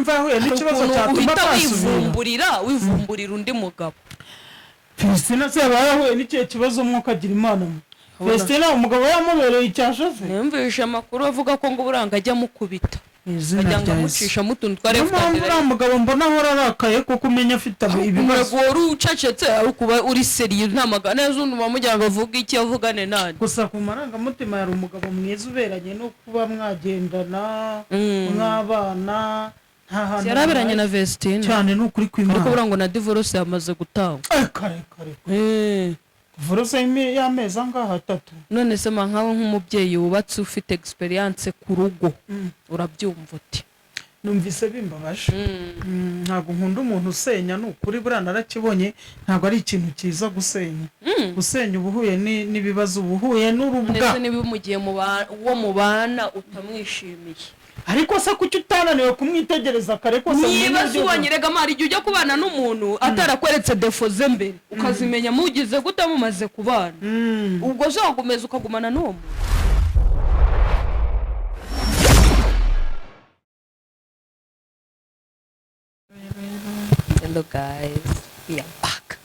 yumva yahuye n'ikibazo cyatuma pasubira wivumburira undi mugabo. Festina se yahuye n'ikihe kibazo mwuka agira imana mu Festina umugabo yamubereye icyashaze. Nemvisha amakuru avuga ko ngo buranga ajya mukubita. Ajyanga mucisha mutuntu tware futandere. Umugabo mbona ahora arakaye kuko umenya afite ibibazo. Wari ucecetse ari kuba uri seriye nta magana n'undi bamujyanga avuga iki avugane nani. Gusa ku maranga mutima yari umugabo mwiza uberanye no kuba mwagendana mwabana nta hantu. Yaraberanye na Vestina cyane n'ukuri kw'Imana. Ariko buranga na divorce yamaze gutanga. Kare. Divorce y'amezi angahe 3. None se mankawe nk'umubyeyi wubatse ufite experience ku rugo urabyumva uti. Numvise bimbabaje. Ntago nkunda umuntu usenya n'ukuri burana narakibonye ntago ari ikintu kiza gusenya. Gusenya ubuhuye n'ibibazo ubuhuye n'urubwa. Nese nibimugiye wo mubana utamwishimiye. Ariko se kuki utananiwe kumwitegereza kare ko se nibazo wanyerega mari ujya kubana n'umuntu atarakweretse defo ze mbere ukazimenya mugize gutamumaze kubana ubwo zo gumeza ukagumana n'uwo muntu. Hello guys, we are back.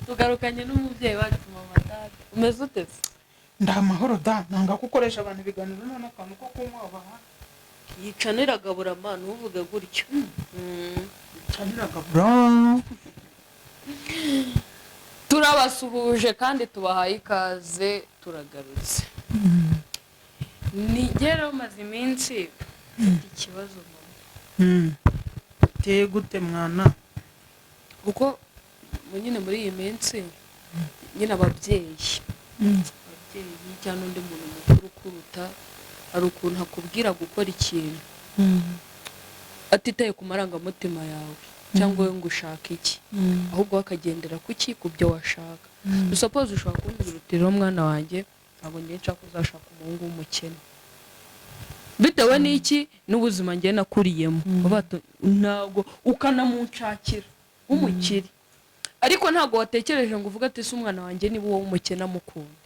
Tugarukanye n'umubyeyi wacu mama dad. Umeze ute? Ndamahoro da nanga gukoresha abantu biganiro none kantu ko kumwabaha yicanira gabura man uvuge gutyo. Yicanira gabura. Turabasuhuje kandi tubahaye ikaze turagarutse. Ni gero maze iminsi ikibazo mama. Teye gute mwana? Uko nyine muri iyi minsi nyine ababyeyi cyane undi muntu mukuru kuruta ari ukuntu akubwira gukora ikintu atitaye ku marangamutima yawe cyangwa we ngo ushaka iki ahubwo akagendera kuki kubyo washaka. Suppose ushaka kumbwira uti rero mwana wanjye ntabwo ngiye nshaka uzashaka umuhungu w'umukene bitewe n'iki n'ubuzima ngiye nakuriyemo bato ntabwo ukanamunshakira umukiri ariko ntabwo watekereje ngo uvuga ati se umwana wanjye niba uwo w'umukene amukunda.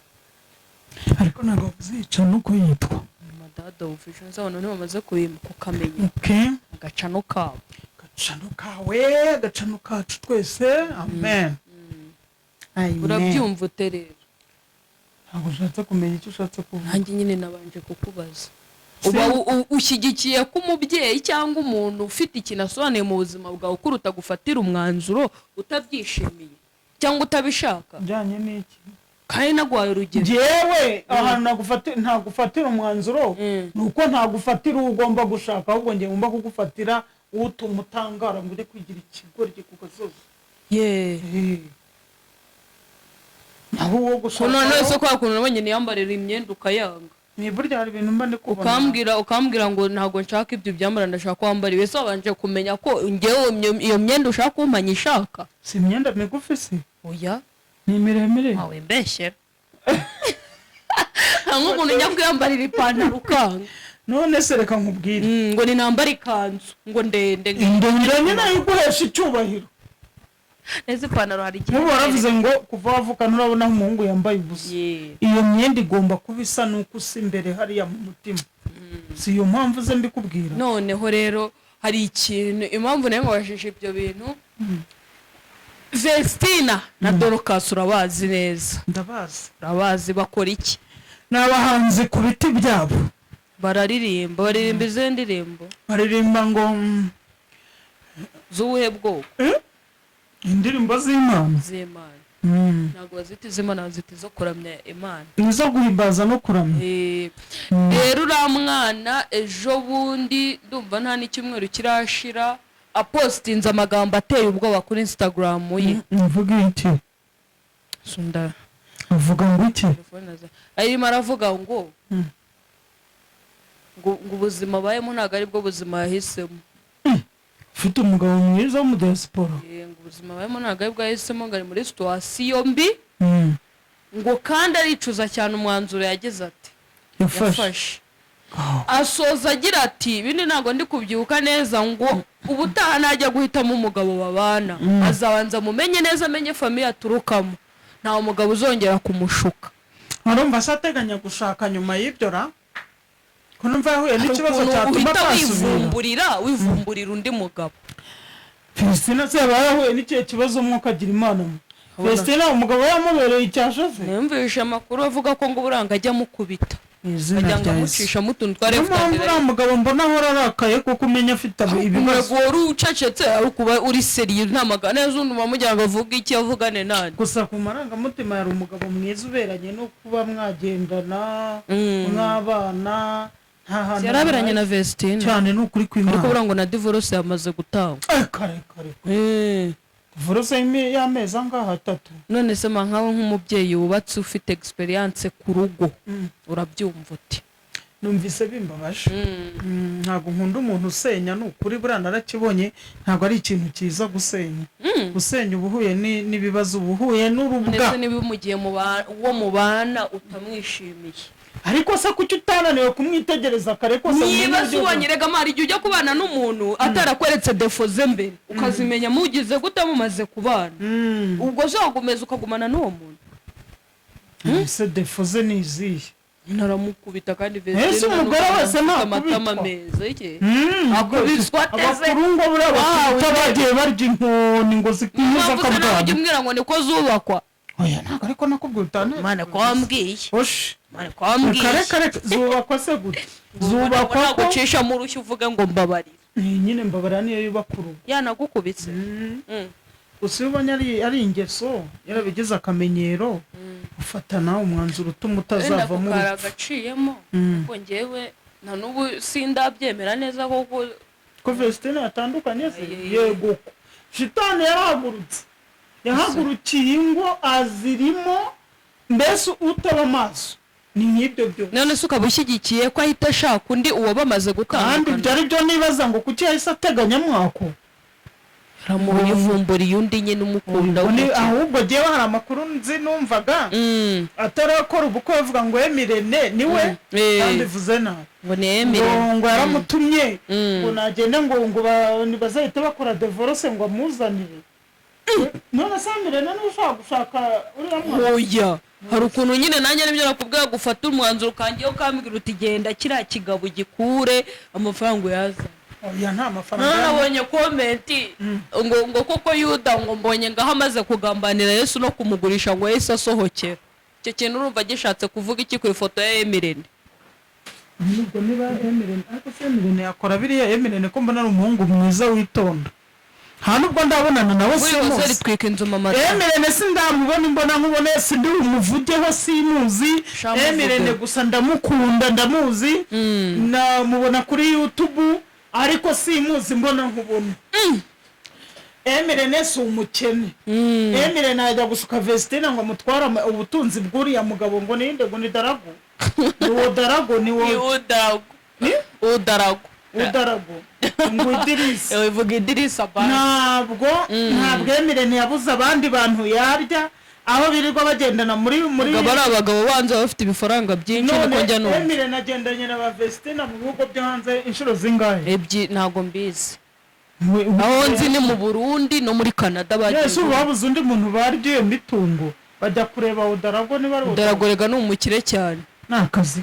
Ariko ntabwo uzica nuko yitwa madada ufisha nzabona niba bamaze kukamenya agacano kawe agacano kacu twese amen. Urabyumva ute rero? Ntabwo ushatse kumenya icyo ushatse kuvuga. Nanjye nyine nabanje kukubaza uba ushyigikiye ko umubyeyi cyangwa umuntu ufite ikintu asobanuye mu buzima bwawe kuruta gufatira umwanzuro utabyishimiye cyangwa utabishaka bijyanye n'iki kandi nagwaye urugero jewe ahantu ntagufatira umwanzuro nuko ntagufatira ugomba gushaka ahubwo ngiye ngomba kugufatira utuma utangara ngo ujye kwigira ikigoryi ku gasozi naho uwo gushaka none se kwa kuntu nabonye niyambarira imyenda ukayanga ni burya hari ibintu mba ndikubona ukambwira ngo ntago nshaka ibyo byambara ndashaka kwambara wese wabanje kumenya ko ngewe iyo myenda ushaka kumanya ishaka si imyenda migufi se oya ni miremire awe mbeshyera nko umuntu njya kwiyambarira ipantaro ukanga none se reka nkubwire ngo ni nambara ikanzu ngo ndende nyine yiguhesha icyubahiro neze ipantaro hari igihe n'ubu baravuze ngo kuva wavuka nurabona umuhungu yambaye ubusa iyo myenda igomba kuba isa nuko usa imbere hariya mu mutima si iyo mpamvu ze mbikubwira. Noneho rero hari ikintu impamvu nayo ngabashije ibyo bintu Vestina na Dorcas urabazi neza. Ndabazi. Urabazi bakora iki? N'abahanzi ku biti byabo baririmba izo ndirimbo baririmba ngo zuhe bwoko indirimbo z'Imana ntabwo bazitiza Imana bazitiza kuramya Imana nizo guhimbaza no kuramya. Rero uramwana ejo bundi ndumva nta n'icyumweru kirashira apostinze amagambo ateye ubwoba kuri Instagram ye. Mvuga iki? Sunda uvuga ngo iki? Arimo aravuga ngo ubuzima bayemo ntabwo ari bwo buzima yahisemo. Ufite umugabo mwiza wo mu diaspora. Ngo ubuzima bayemo ntabwo ari bwo yahisemo ngo ari muri situation mbi. Ngo kandi aricuza cyane umwanzuro yagize ati yafashe. Asoza agira ati ibindi ntabwo ndi kubyuka neza ngo ubutaha najya guhitamo umugabo babana azabanza mumenye neza amenye famille aturukamo nta umugabo uzongera kumushuka. Urumva asateganya gushaka nyuma y'ibyo ra ko numva yahuye n'ikibazo ukuntu cyatuma uhita atasubira wivumburira undi mugabo. Festina se yaba yahuye n'ikihe kibazo mwuka agira imana mu Festina umugabo yamubereye icyashoze. Numvise amakuru avuga ko ngo buranga ajya mukubita izina ajya rya mucisha mutuntu tware uriya mugabo mbona ahora arakaye kuko umenya afite ibibazo. wari ucecetse kuba uri seriye nta magana y'undi mujya ngo avuge iki avugane nani. Gusa ku marangamutima yari umugabo mwiza uberanye no kuba mwagendana mw'abana nta hantu yaraberanye na Vestine cyane n'ukuri kw'Imana. ariko buranga na divorce yamaze gutanga. kare divorce y'amezi angahe 3. None se nkaho nk'umubyeyi wubatse ufite experience ku rugo urabyumva uti? Numvise bimbabaje. Ntabwo nkunda umuntu usenya n'ukuri buriya narakibonye ntabwo ari ikintu cyiza gusenya. Gusenya ubuhuye n'ibibazo ubuhuye n'urubwa. Ndetse nibimugiye uwo mubana utamwishimiye. Ariko se kuki utananiwe kumwitegereza kare ko se niba subanyerega mari ujya kubana n'umuntu atarakweretse defo ze mbere ukazimenya mugize gute mumaze kubana ubwo zagumeza ukagumana n'uwo muntu. Se defo ze niziye naramukubita kandi Vestine ese umugore wese amatama meza iki akubiswa teze abakurungo buriya bagiye barya inkoni ngo zikwiza akabwana. Umbwira ngo niko zubakwa. Oya ntabwo ariko nakubwiye utane Mana kwambwiye oshi Mana kwambwiye kare zubakwa se gute zubakwa ko gucisha mu rushyi uvuge ngo mbabarira nyine mbabarira niyo yubakuru yanagukubitse. Gusa ubonye ari ingeso yarabigize akamenyero ufatana umwanzuro utuma utazavamo agaciyemo ko ngewe nta n'ubu sindabyemera neza ko Vestine yatandukanye se yego shitani yahagurukiye ingo azirimo mbese utaba amaso ni nk'ibyo byose. None se ukaba ushyigikiye ko ahita ashaka undi uwo bamaze gutandukana kandi byari byo nibaza ngo kuki yahise ateganya mwako ramuyivumburiye undi nyine umukunda ahubwo jyewe hari amakuru nzi numvaga atarakora ubukwe bavuga ngo Emirene niwe kandi bivuze nabi ngo ni Emirene ngo yaramutumye ngo nagende ngo bazahita bakora divorce ngo amuzanire. None se Emirene n'ushaka gushaka uriya mwana oya hari ukuntu nyine nanjye nibyo nakubwira gufata umwanzuro kangiye ukambwira uti genda kiriya kigabo gikure amafaranga yaza. Oya nta mafaranga. Nabonye comment ngo koko Yuda ngo mbonye ngaho amaze kugambanira Yesu no kumugurisha ngo Yesu asohokera. Icyo kintu urumva gishatse kuvuga iki ku ifoto ya Emirene? Nubwo niba Emirene ariko se Emirene yakora biriya Emirene ko mbona ari umuhungu mwiza witonda. Nubwo ndabonana nawe simuzi ritwika inzu mama Emirene sindamubona imbona nkubone sindi umuvugeho simuzi Emirene gusa ndamukunda ndamuzi namubona kuri YouTube ariko simuzi mbona nkubona. Emirene si umukene. Emirene ajya gusuka Vestine ngo mutwara ubutunzi bw'uriya mugabo ngo ninde ngo ni Darago. Uwo Darago ni wo Udarago ngo Idirisa ivuga Idirisa ntabwo Emirene yabuze abandi bantu yarya aho birirwa bagendana muri bari abagabo banze bafite ibifaranga byinshi niko njya no Emirene agendanye na ba Vestine mu bihugu byo hanze inshuro zingahe ntago mbizi aho nzi ni mu Burundi no muri Canada bagiye Yesu babuze undi muntu baryiye mitungo bajya kureba Udarago ni bari Udarago rega ni umukire cyane nakazi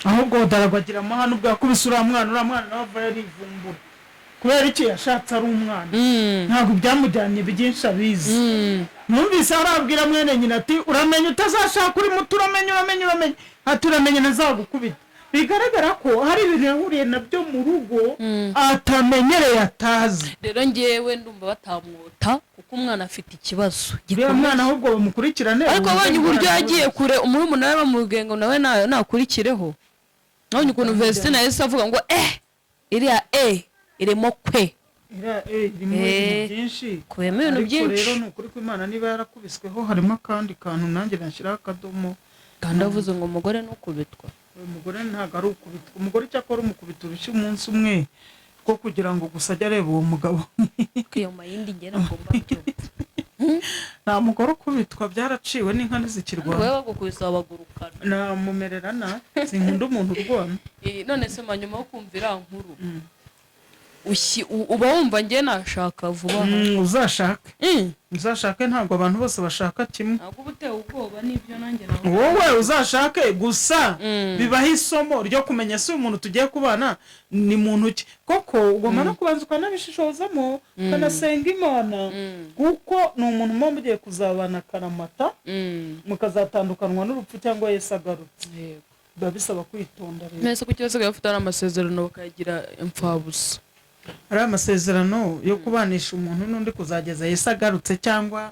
ahubwo Udarago agira amahano bwa kubisura umwana nawe yarivumbura kubera iki yashatse ari umwana ntabwo byamujyanye byinshi abizi. Numvise arabwira mwene nyina ati uramenye utazashaka uri muto uramenye ati uramenye nazagukubita. Bigaragara ko hari ibintu yahuriye nabyo mu rugo atamenyereye atazi. Rero ngewe ndumva batamwota kuko umwana afite ikibazo gikomeye. Umwana ahubwo bamukurikirane ariko abanye uburyo yagiye kure umurumuna we bamugengo nawe nakurikireho. Nabonye ukuntu Vestine yahise avuga ngo iriya irimo kwe irimo byinshi kubemo ibintu byinshi. Rero nukuri ko Imana niba yarakubisweho harimo akandi kantu nanjye nashyiraho akadomo kandi avuze ngo umugore nukubitwa. Umugore ntago ari ukubitwa umugore cyakora umukubita urushyi umunsi umwe ko kugira ngo gusa ajya areba uwo mugabo iyo mayindi ngera ngomba byo nta mugore ukubitwa byaraciwe n'inka ntizikirwana wewe gukubisa abagurukana namumerera na sinkunda umuntu urwana. None se manyuma yo kumvira nkuru uba wumva ngiye nashaka vuba uzashake ntabwo abantu bose bashaka kimwe ntabwo ubuteye ubwoba biterwa n'ibyo nanjye nawe wowe uzashake gusa bibaho isomo ryo kumenya si umuntu tugiye kubana ni muntu ki koko ugomba no kubanza ukanabishishozamo ukanasenga Imana kuko ni umuntu muba mugiye kuzabana akaramata mukazatandukanwa n'urupfu cyangwa Yesu agarutse biba bisaba kwitonda rero nese kuki basigaye bafite n'amasezerano bakayagira imfabusa ari amasezerano yo kubanisha umuntu n'undi kuzageza Yesu agarutse cyangwa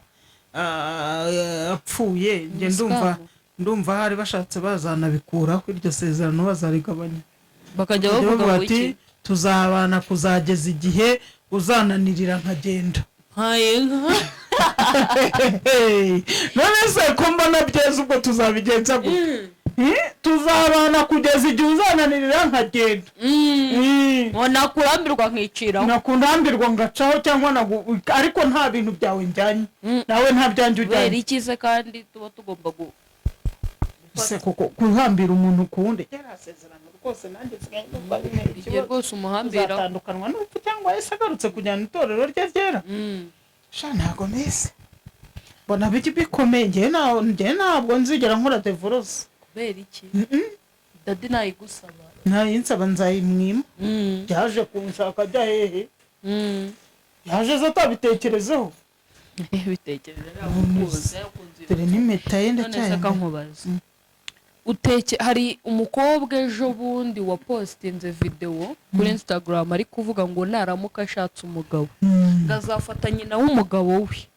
apfuye nge ndumva hari bashatse bazanabikuraho iryo sezerano bazarigabanya bakajya bavuga bati tuzabana kuzageza igihe uzananirira nkagenda none se ko mbona byeze ubwo tuzabigenza gute tuzabana kugeza igihe uzananirira nkagenda nakurambirwa nkiciraho nakundambirwa ngacaho cyangwa ariko nta bintu byawe njyanye nawe nta byanjye ujyanye kubera ikize kandi tuba tugomba kuhambira umuntu ku wundi yarasezerano rwose nanjye sigaye numva igihe rwose umuhambira uzatandukanywa n'urupfu cyangwa Yesu agarutse kujyana itorero rye ryera sha ntago meze mbona biki bikomeye njye ntabwo nzigera nkora divorce kubera iki dadi nayigusaba nayinsaba nzayimwima yaje kunshaka ajya hehe yaje zo atabitekerezeho dore n'impeta ye ndacyayimubaza hari umukobwa ejo bundi wa postinze video kuri Instagram ari kuvuga ngo naramuka ashatse umugabo ngazafata nyina w'umugabo we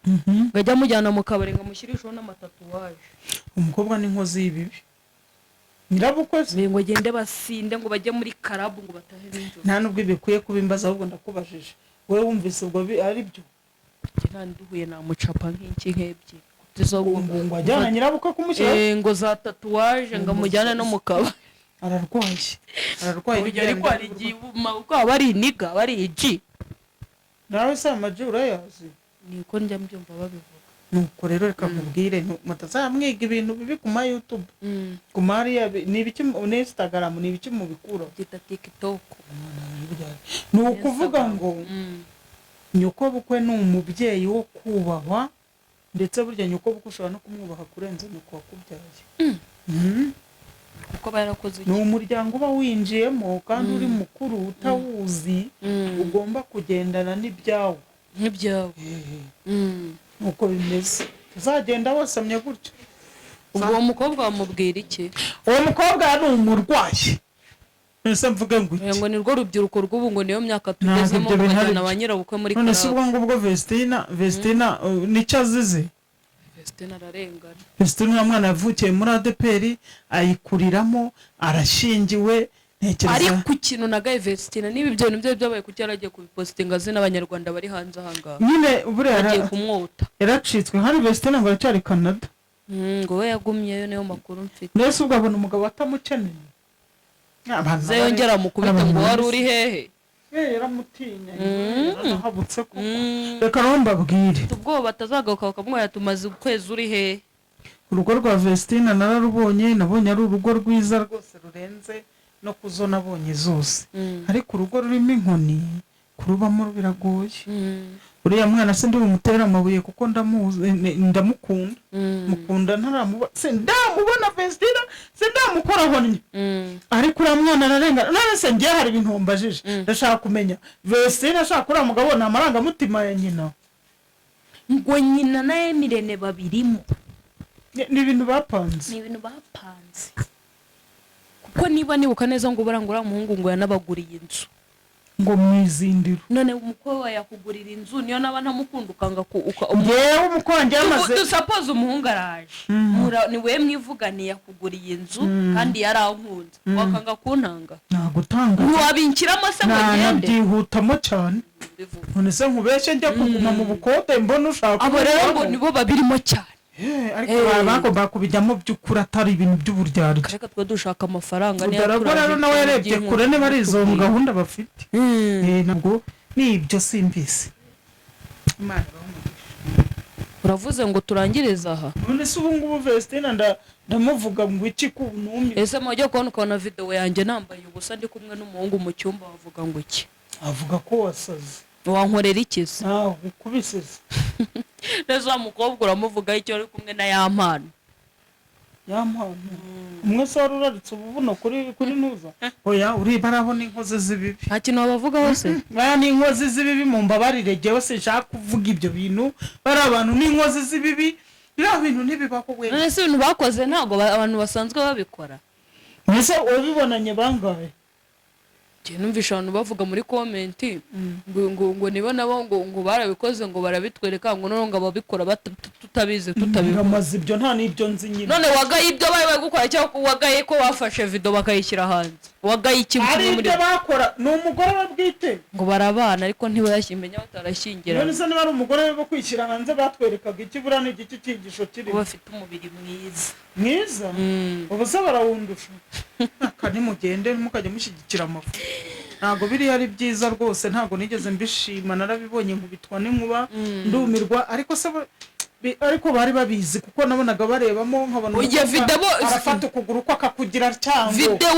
ngajya mujyana mu kabari ngamushyirishaho n'amatatuwaje umukobwa n'inkozi y'ibibi nyirabukoze ngo gende basinde ngo bajye muri karabu ngo batahe n'injoro nta nubwo bikwiye kubimbaza ahubwo ndakubajije wowe wumvise ubwo ari byo nduhuye namucapa nk'iki nk'ebyiri ngo ajyana nyirabuko kumushyira ngo za tatuwaje ngo amujyane no mu kaba ararwaye ariko hari igihe aba ari iniga aba ari igi nawe se amaji urayazi niko njya mbyumva babivuga nuko rero reka mubwire mutazamwiga ibintu bibi ku ma YouTube ku Maria ni ibiki ni Instagram ni ibiki mu bikuro byita TikTok ni ukuvuga ngo nyoko bukwe ni umubyeyi wo kubahwa ndetse burya nyoko bukwe ushobora no kumwubaha kurenza nyoko wakubyaye kuko barakoze ni umuryango uba winjiyemo kandi uri mukuru utawuzi ugomba kugendana n'ibyawe nuko bimeze uzagenda wasamye gutyo uwo mukobwa wamubwira iki uwo mukobwa ni umurwayi nese mvuge ngo iki ngo ni rwo rubyiruko rw'ubu ngo niyo myaka tugezemo kujyana ba nyirabukwe muri none si ubwo ngubwo Vestina nicyo azize Vestina ararengana Vestina mwana yavukiye muri ADPR ayikuriramo arashingiwe ariko ikintu nagaye Vestina niba ibyo bintu byabaye kuki yaragiye kubipostinga zina abanyarwanda bari hanze ahangaha nyine buriya yagiye kumwota yaracitswe hari Vestina ngo aracyari Canada ngo we yagumyeyo niyo makuru mfite nese ubwo abona umugabo atamukeneye ze yongera mukubita ngo wari uri hehe yaramutinya nahabutse ko reka no mbabwire ubwo batazagaruka bakamwaya tumaze ukwezi uri hehe urugo rwa Vestina nararubonye nabonye ari urugo rwiza rwose rurenze no kuzo nabonye zose ariko urugo rurimo inkoni kurubamo biragoye uriya mwana se ndi bumutera amabuye kuko ndamukunda mukunda ntaramubona se ndamubona Vestina se ndamukoraho nye ariko uriya mwana ararengana none se ngiye hari ibintu mbajije ndashaka kumenya Vestina ashaka uriya mugabo ni amarangamutima ya nyina ngo nyina na Emirene babirimo ni ibintu bapanze kuko niba nibuka neza ngo barangura umuhungu ngo yanabaguriye inzu ngo mwizindiro none umukobwa yakugurira inzu niyo naba ntamukunda ukanga yewe umukonje yamaze suppose umuhungu araje ni we mwivuganiye yakuguriye inzu kandi yarankunze wakanga kuntanga nagutanga wabinkiramo se ngo gende byihutamo cyane none se nkubeshe njya kuguma mu bukode mbona ushaka abo rero ngo nibo babirimo cyane ariko bagomba kubijyamo by'ukuri atari ibintu by'uburyarya reka twe dushaka amafaranga niyo rero nawe yarebye kure niba ari izo gahunda bafite ntabwo nibyo simbizi uravuze ngo turangirize aha none se ubu ngubu Vestina ndamuvuga ngo iki ku numye ese mujye kubona video yanjye nambaye ubusa ndi kumwe n'umuhungu mu cyumba bavuga ngo iki avuga ko wasaze wankorera iki se kubisize neza mukobwa uramuvuga icyo ari kumwe na ya mpano yampana umwe se wari uraritse ububuno kuri ntuza oya uriba arabona inkozi z'ibibi nta kintu wabavugaho se baya ni inkozi z'ibibi mu mbabarire jewe sinshaka kuvuga ibyo bintu bari abantu ni inkozi z'ibibi biriya bintu ntibibaho we none se ibintu bakoze ntabwo abantu basanzwe babikora mbese wabibonanye bangahe njye numvisha abantu bavuga muri komenti ngo nibo nabo ngo barabikoze ngo barabitwereka ngo none ngo ababikora tutabizi tutabivuga amaze ibyo nta n'ibyo nzi nyine none wagaye ibyo bari gukora cyangwa wagaye ko bafashe video bakayishyira hanze wagaye ikintu ari muri ibyo bakora ni umugore we bwite ngo barabana ariko ntibayashimenya batarashyingira none se niba ari umugore we bo kwishyira hanze batwerekaga ikibura n'igiki cyigisho kiri bafite umubiri mwiza ubu se barawundusha akani mugende mukajya mushyigikira amafu ntago biri ari byiza rwose ntago nigeze mbishima narabibonye nkubitwa n'inkuba ndumirwa ariko se ariko bari babizi kuko nabonaga barebamo nkabona ugiye video arafata ukuguru ko akakugira cyango video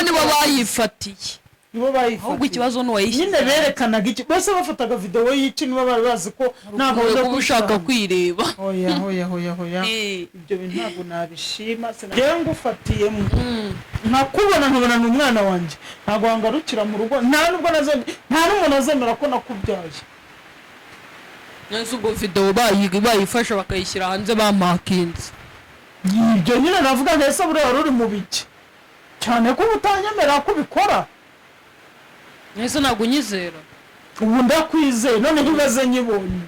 nibo bayifatiye nibo bayifatiye ahubwo ikibazo n'uwayishyize nyine berekanaga iki bose bafataga video y'iki niba bari bazi ko ntabwo ushaka kwireba oya ibyo bintu ntabwo nabishima sinajyewe ngufatiyemo nkakubona nkabona ni umwana wanjye ntabwo wangarukira mu rugo nta n'umuntu azemera ko nakubyaye nese ubwo video bayifasha bakayishyira hanze bamakinze ibyo nyine navuga mbese buriya ruri mu biki cyane ko utanyemera ko ubikora nese ntabwo unyizera ubu ndakwizeye none ntibaze nyibonye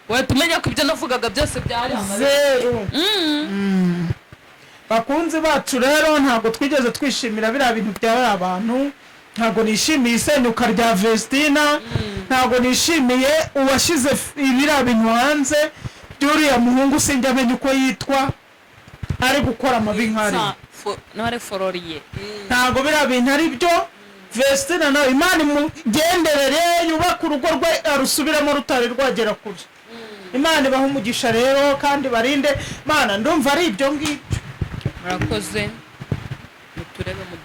wahita umenya ko ibyo navugaga byose byari zero bakunzi bacu rero ntabwo twigeze twishimira biriya bintu byari abantu ntabwo nishimiye isenyuka rya Vestina ntabwo nishimiye uwashyize biriya bintu hanze by'uriya muhungu sinjya amenya uko yitwa ari gukora amabi nkari nare fororiye ntabwo biriya bintu ari byo Vestina nawe Imana imugenderere yubaka urugo rwe arusubiramo rutari rwagera kure Imana ibaha umugisha rero kandi barinde Mana ndumva ari ibyo ngibyo murakoze muturebe mu